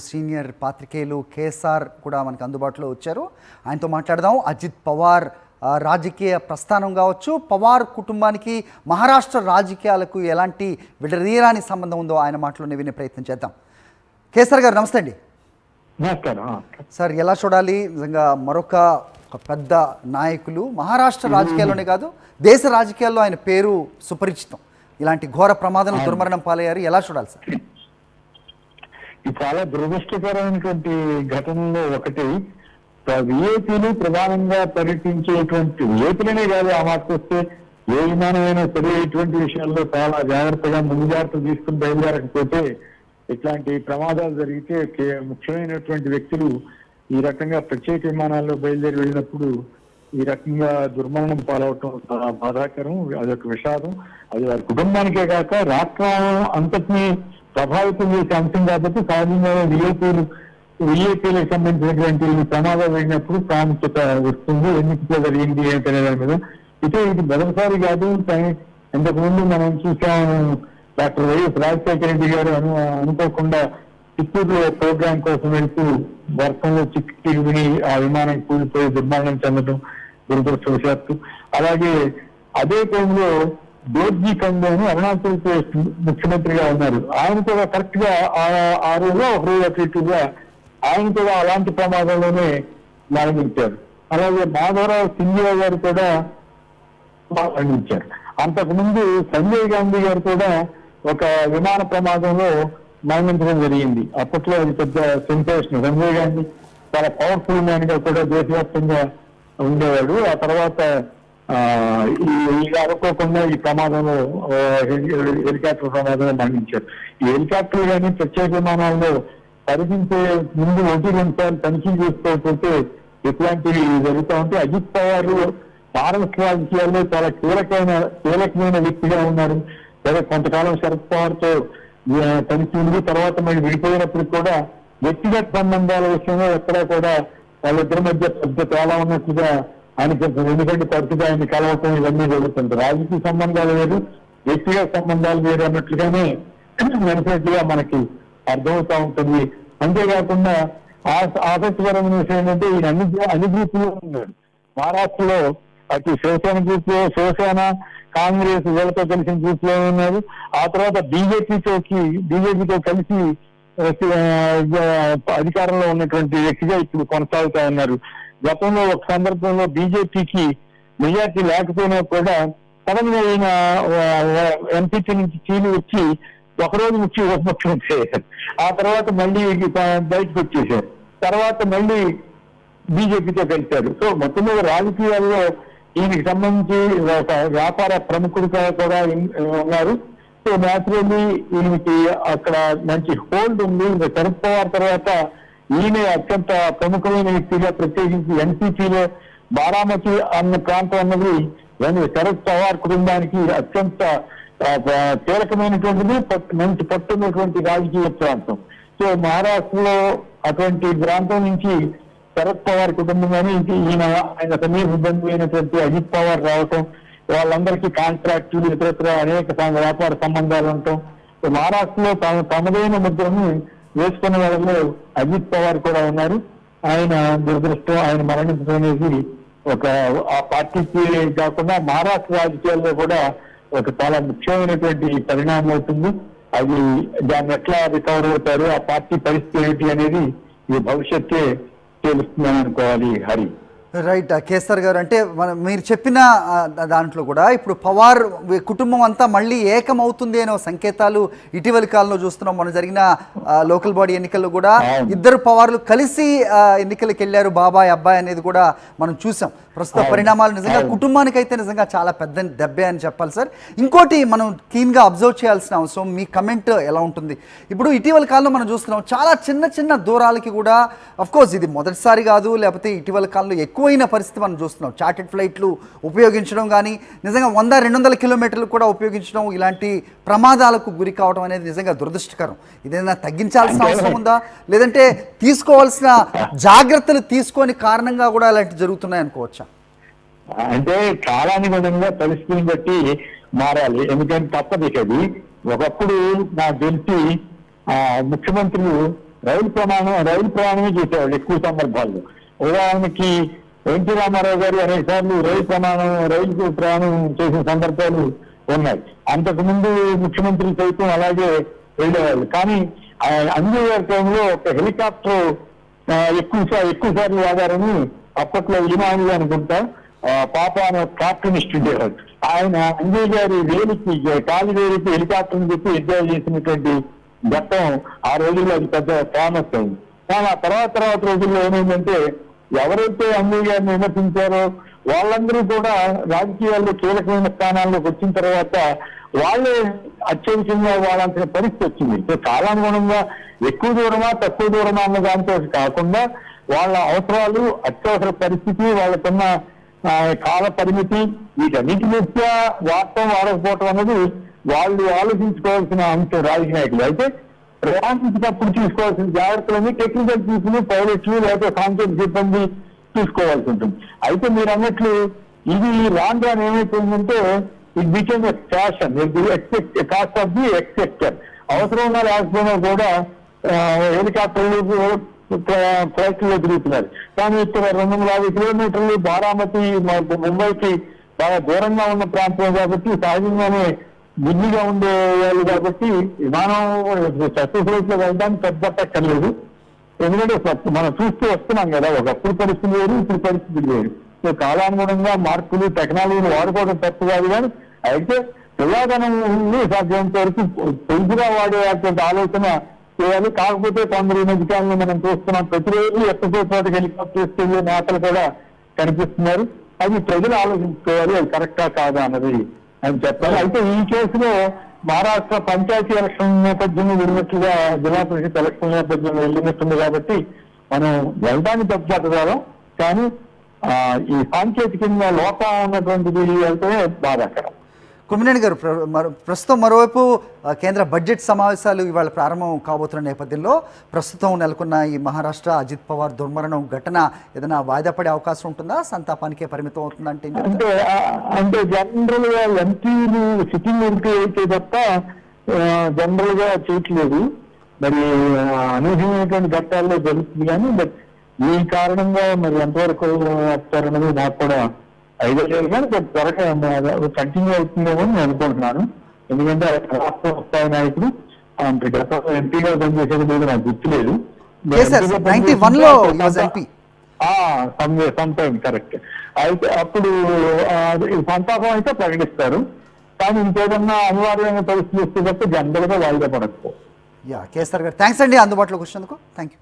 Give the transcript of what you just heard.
Senior పాత్రికేయులు KSR కూడా మనకు అందుబాటులో వచ్చారు. ఆయనతో మాట్లాడదాం. అజిత్ పవార్ రాజకీయ ప్రస్థానం కావచ్చు, పవార్ కుటుంబానికి మహారాష్ట్ర రాజకీయాలకు ఎలాంటి విడదీరాని సంబంధం ఉందో ఆయన మాటలోనే వినే ప్రయత్నం చేద్దాం. కేఎస్ఆర్ గారు నమస్తే అండి. సార్, ఎలా చూడాలి నిజంగా మరొక పెద్ద నాయకులు మహారాష్ట్ర రాజకీయాల్లోనే కాదు దేశ రాజకీయాల్లో ఆయన పేరు సుపరిచితం. ఇలాంటి ఘోర ప్రమాదం దుర్మరణం పాలయ్యారు, ఎలా చూడాలి సార్? చాలా దురదృష్టకరమైనటువంటి ఘటనలో ఒకటి, విఐపీలు ప్రధానంగా పర్యటించేటువంటి విఐపీలనే కాదు, ఆ మాటకు వస్తే ఏ విమానమైనా సరే ఇటువంటి విషయాల్లో చాలా జాగ్రత్తగా ముందు జాగ్రత్త తీసుకుని బయలుదేరకపోతే ఇట్లాంటి ప్రమాదాలు జరిగితే ముఖ్యమైనటువంటి వ్యక్తులు ఈ రకంగా ప్రత్యేక విమానాల్లో బయలుదేరి వెళ్ళినప్పుడు ఈ రకంగా దుర్మరణం పాలవటం చాలా బాధాకరం. అదొక విషాదం. అది వారి కుటుంబానికే కాక రాష్ట్రం అంతటినీ ప్రభావితం చేసే అంశం కాబట్టి సహజంగా విఐపీలకు సంబంధించినటువంటి ప్రమాదం జరిగినప్పుడు ప్రాముఖ్యత వస్తుంది. ఎన్నికలో జరిగింది ఏంటనే దాని మీద. అయితే ఇది మొదటిసారి కాదు, ఇంతకుముందు మనం చూసాము. డాక్టర్ వైఎస్ రాజశేఖర రెడ్డి గారు అనుకోకుండా చిత్తూరులో ప్రోగ్రాం కోసం వెళ్తూ వర్షంలో చిక్కి విని ఆ విమానం కూలిపోయి దుర్మరణం చెందడం దురదృష్టవశాత్తు. అలాగే అదే టైంలో దోర్జీ కంబో అని అరుణాచల్ ప్రదేశ్ ముఖ్యమంత్రిగా ఉన్నారు. ఆయన కూడా కరెక్ట్ గా ఆ రోజులో ఒక రోజు అటు ఇటుగా ఆయన కూడా అలాంటి ప్రమాదంలోనే మరణించారు. అలాగే మాధవరావు సింధియా గారు కూడా మరణించారు. అంతకుముందు సంజయ్ గాంధీ గారు కూడా ఒక విమాన ప్రమాదంలో మరణించడం జరిగింది. అప్పట్లో అది పెద్ద సెన్సేషన్. సంజయ్ గాంధీ చాలా పవర్ఫుల్ మ్యాన్ గా కూడా దేశవ్యాప్తంగా ఉండేవాడు. ఆ తర్వాత అనుకోకుండా ఈ ప్రమాదంలో హెలికాప్టర్ ప్రమాదంలో మరణించారు. ఈ హెలికాప్టర్ కానీ ప్రత్యేక విమానాల్లో పరిధించే ముందు 1-2 సార్లు తనిఖీ చేసుకోకపోతే ఇట్లాంటివి జరుగుతూ ఉంటే అజిత్ పవార్ మహారాష్ట్ర రాజకీయాల్లో చాలా కీలకమైన వ్యక్తిగా ఉన్నారు. సరే, కొంతకాలం శరద్ పవార్ తో తనిఖీ ఉంది. తర్వాత మళ్ళీ విడిపోయినప్పుడు కూడా వ్యక్తిగత సంబంధాల విషయంలో ఎక్కడా కూడా వాళ్ళిద్దరి మధ్య పెద్ద తేడా ఉన్నట్లుగా అనిపిస్తుంది. ఎందుకంటే తరచుగా ఆయన కలవటం ఇవన్నీ జరుగుతుంది. రాజకీయ సంబంధాలు వేరు, వ్యక్తిగత సంబంధాలు వేరు అన్నట్లుగానే మెనఫెట్గా మనకి అర్థమవుతా ఉంటుంది. అంతేకాకుండా ఆసక్తికరమైన విషయం ఏంటంటే ఈయన అన్ని గ్రూపుల్లో ఉన్నాడు. మహారాష్ట్రలో అటు శివసేన గ్రూప్ లో, శివసేన కాంగ్రెస్ వీళ్ళతో కలిసిన గ్రూప్ లో ఉన్నారు. ఆ తర్వాత బీజేపీతో కలిసి అధికారంలో ఉన్నటువంటి వ్యక్తిగా ఇప్పుడు కొనసాగుతా ఉన్నారు. గతంలో ఒక సందర్భంలో బీజేపీకి మెజార్టీ లేకపోయినా కూడా సడన్ గా ఈయన ఎంపీటీ నుంచి చీలి వచ్చి ఒకరోజు ఉప ముఖ్యమంత్రి అయ్యారు. ఆ తర్వాత మళ్ళీ బయటకు వచ్చేసారు. తర్వాత మళ్ళీ బీజేపీతో కలిశారు. సో మొత్తం మీద రాజకీయాల్లో ఈయనకి సంబంధించి ఒక వ్యాపార ప్రముఖుడిగా కూడా ఉన్నారు. సో న్యాచురల్లీ ఈయనకి అక్కడ మంచి హోల్డ్ ఉంది. శరద్ పవార్ తర్వాత ఈయన అత్యంత ప్రముఖమైన వ్యక్తిగా, ప్రత్యేకించి ఎన్సీపీలో బారామతి అన్న ప్రాంతం అన్నది శరద్ పవార్ కుటుంబానికి అత్యంత కీలకమైనటువంటిది, మంచి పట్టున్నటువంటి రాజకీయ ప్రాంతం. సో మహారాష్ట్రలో అటువంటి ప్రాంతం నుంచి శరద్ పవార్ కుటుంబం కానీ ఆయన సమీప బంధువు అయినటువంటి అజిత్ పవార్ రావటం, వాళ్ళందరికీ కాంట్రాక్టులు ఇతరత్ర అనేక వ్యాపార సంబంధాలు ఉండటం, మహారాష్ట్రలో తమదైన ముద్రను వేసుకున్న వాళ్ళలో అజిత్ పవార్ కూడా ఉన్నారు. ఆయన దురదృష్టం, ఆయన మరణించడం అనేది ఆ పార్టీకి కాకుండా మహారాష్ట్ర రాజకీయాల్లో కూడా ఒక చాలా ముఖ్యమైనటువంటి పరిణామం అవుతుంది. అది దాన్ని ఎట్లా రికవర్ అవుతారు, ఆ పార్టీ పరిస్థితి ఏమిటి అనేది ఈ భవిష్యత్తే తెలుస్తుందని అనుకోవాలి. హరి రైట్. కేసర్ గారు, అంటే మీరు చెప్పిన దాంట్లో కూడా ఇప్పుడు పవార్ కుటుంబం అంతా మళ్ళీ ఏకమవుతుంది అనే సంకేతాలు ఇటీవలి కాలంలో చూస్తున్నాం. మనం జరిగిన లోకల్ బాడీ ఎన్నికల్లో కూడా ఇద్దరు పవార్లు కలిసి ఎన్నికలకు వెళ్ళారు, బాబాయ్ అబ్బాయి అనేది కూడా మనం చూసాం. ప్రస్తుత పరిణామాలు నిజంగా కుటుంబానికి అయితే నిజంగా చాలా పెద్ద దెబ్బే అని చెప్పాలి సార్. ఇంకోటి మనం క్లీన్గా అబ్జర్వ్ చేయాల్సిన అవసరం, మీ కమెంట్ ఎలా ఉంటుంది? ఇప్పుడు ఇటీవల కాలంలో మనం చూస్తున్నాం చాలా చిన్న దూరాలకి కూడా, అఫ్కోర్స్ ఇది మొదటిసారి కాదు, లేకపోతే ఇటీవల కాలంలో ఎక్కువైన పరిస్థితి మనం చూస్తున్నాం. చార్టెడ్ ఫ్లైట్లు ఉపయోగించడం కానీ, నిజంగా 100-200 కిలోమీటర్లు కూడా ఉపయోగించడం, ఇలాంటి ప్రమాదాలకు గురి కావడం అనేది నిజంగా దురదృష్టకరం. ఇదేదైనా తగ్గించాల్సిన అవసరం ఉందా, లేదంటే తీసుకోవాల్సిన జాగ్రత్తలు తీసుకొని కారణంగా కూడా ఇలాంటి జరుగుతున్నాయి అనుకోవచ్చా? అంటే కాలానుగుణంగా పరిస్థితిని బట్టి మారాలి. ఎందుకంటే తప్పదు. అది ఒకప్పుడు నాకు తెలిసి ముఖ్యమంత్రులు రైలు ప్రయాణమే చేసేవాళ్ళు ఎక్కువ సందర్భాల్లో. ఉదాహరణకి ఎన్టీ రామారావు గారు అనేక సార్లు రైలు ప్రయాణం చేసిన సందర్భాలు ఉన్నాయి. అంతకుముందు ముఖ్యమంత్రి సైతం అలాగే వెళ్ళేవాళ్ళు. కానీ అంజయ్ గారి టైంలో ఒక హెలికాప్టర్ ఎక్కువ సార్లు వాడారని అప్పట్లో ఈనాడు అనుకుంటా పాప అనే క్యాప్టనిస్ట్ ఉండేవాడు. ఆయన అంజయ్ గారి కాలి వేలికి హెలికాప్టర్ ని చెప్పి ఎంజాయ్ చేసినటువంటి ఘట్టం ఆ రోజుల్లో అది పెద్ద ఫేమస్ అయింది. కానీ ఆ తర్వాత రోజుల్లో ఏమైందంటే ఎవరైతే అంజయ్ గారిని విమర్శించారో వాళ్ళందరూ కూడా రాజకీయాల్లో కీలకమైన స్థానాల్లోకి వచ్చిన తర్వాత వాళ్ళే అత్యవసరంగా వాడాల్సిన పరిస్థితి వచ్చింది. సో కాలానుగుణంగా ఎక్కువ దూరమా తక్కువ దూరమా అన్న దాంతో కాకుండా వాళ్ళ అవసరాలు, అత్యవసర పరిస్థితి, వాళ్ళకున్న కాల పరిమితి, వీటన్నిటి మధ్య వాడటం వాడకపోవటం అనేది వాళ్ళు ఆలోచించుకోవాల్సిన అంశం రాజకీయ నాయకులు. అయితే ప్రయాణించినప్పుడు తీసుకోవాల్సిన జాగ్రత్తలన్నీ టెక్నికల్ పీపుల్, పైలట్లు లేదా సాంకేతిక సిబ్బంది తీసుకోవాల్సి ఉంటుంది. అయితే మీరు అన్నట్లు ఇది రాను రాను ఏమైపోయిందంటే it become a fashion, caste of the acceptor. అవసరం ఉన్నా లేకపోయినా కూడా హెలికాప్టర్లు ఫ్లైట్లో తిరుగుతున్నారు. కానీ ఇక్కడ 250 కిలోమీటర్లు బారామతి ముంబైకి బాగా దూరంగా ఉన్న ప్రాంతం కాబట్టి సహజంగానే బిజీగా ఉండేవాళ్ళు కాబట్టి విమానం సక్సెస్ఫుల్ లో వెళ్ళడానికి పెద్దక్కర్లేదు. ఎందుకంటే మనం చూస్తూ వస్తున్నాం కదా, ఒకప్పుడు పరిస్థితి వేరు, ఇప్పుడు పరిస్థితి వేరు. సో కాలానుగుణంగా మార్పులు, టెక్నాలజీని వాడుకోవడం తప్పు కాదు. కానీ అయితే పిల్లాదనం సాధ్యమైనంత వరకు పొదుపుగా వాడేటువంటి ఆలోచన చేయాలి. కాకపోతే కొందరు మధ్యకాలంలో మనం చూస్తున్నాం, ప్రతిరోజు ఎక్కువసేపు హెలికాప్టర్ తీసుకెళ్లే నేతలు కూడా కనిపిస్తున్నారు. అది ప్రజలు ఆలోచించుకోవాలి, అది కరెక్టా కాదా అన్నది అని చెప్పాలి. అయితే ఈ కేసులో మహారాష్ట్ర పంచాయతీ ఎలక్షన్ నేపథ్యంలో వెళ్ళినట్లుగా, జిల్లా పరిషత్ ఎలక్షన్ నేపథ్యంలో వెళ్ళినట్టుంది కాబట్టి మనం వెళ్ళడానికి తప్పుపట్టగలం. కానీ ఈ సాంకేతికంగా లోపం ఉన్నటువంటిది వెళ్తే బాధాకరం. కొమ్మినేని గారు, ప్రస్తుతం మరోవైపు కేంద్ర బడ్జెట్ సమావేశాలు ఇవాళ ప్రారంభం కాబోతున్న నేపథ్యంలో ప్రస్తుతం నెలకొన్న ఈ మహారాష్ట్ర అజిత్ పవార్ దుర్మరణం ఘటన ఏదైనా వాయిదా పడే అవకాశం ఉంటుందా? సంతాపానికే పరిమితం అవుతుందంటే అంటే జనరల్ గా ఎంపీలు సిట్టింగ్ ఎంపీ అయితే తప్ప జనరల్ గా చేయట్లేదు. మరి అనూహ్యమైనటువంటి ఘట్టాల్లో జరుగుతుంది. కానీ బట్ ఈ కారణంగా మరి ఎంతవరకు వస్తారన్నది నాకు కూడా ఐడియా లేదు. కానీ త్వరగా కంటిన్యూ అవుతుందేమో నేను అనుకుంటున్నాను. ఎందుకంటే రాష్ట్ర స్థాయి నాయకుడు గతంలో ఎంపీగా పనిచేసేది లేదు, నాకు గుర్తులేదు. కరెక్ట్. అయితే అప్పుడు సంతాపం అయితే ప్రకటిస్తారు. కానీ ఇంకేదన్నా అనివార్యమైన పరిస్థితి వస్తే తప్ప జనరల్ గా వాయిదా పడకపో. కేసీఆర్ గారు థ్యాంక్స్ అండి అందుబాటులోకి వచ్చినందుకు. Thank you.